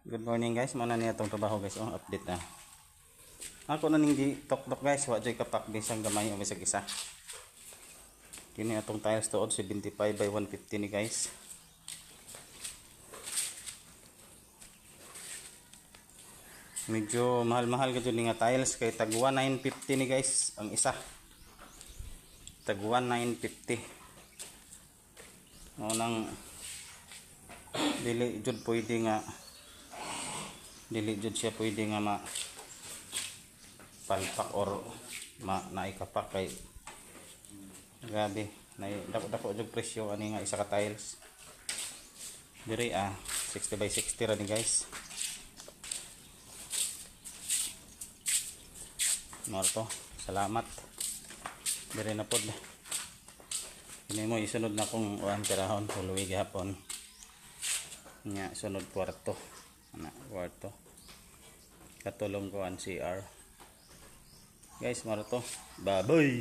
Good morning guys, mana niya itong trabaho guys, update na. Ako na ning tok-tok guys, wajay kapak bisang gamay o bisag isa. Kini atong tiles tuod 75 by 150 ni guys. Medyo mahal-mahal ka dyan nga tiles kay tag 1950 ni guys ang isa. Tag 1950. Nang dili jud pwede nga siya pwede nga palpak or naikapak kay grabe dako jud presyo ani nga isa ka tiles diri 60 by 60 ra ni guys. Marto, salamat diri na pod ini mo isunod na kung pirahon huluwi gihapon nya sunod kwarto katulong ko ang CR guys. Marto, bye bye.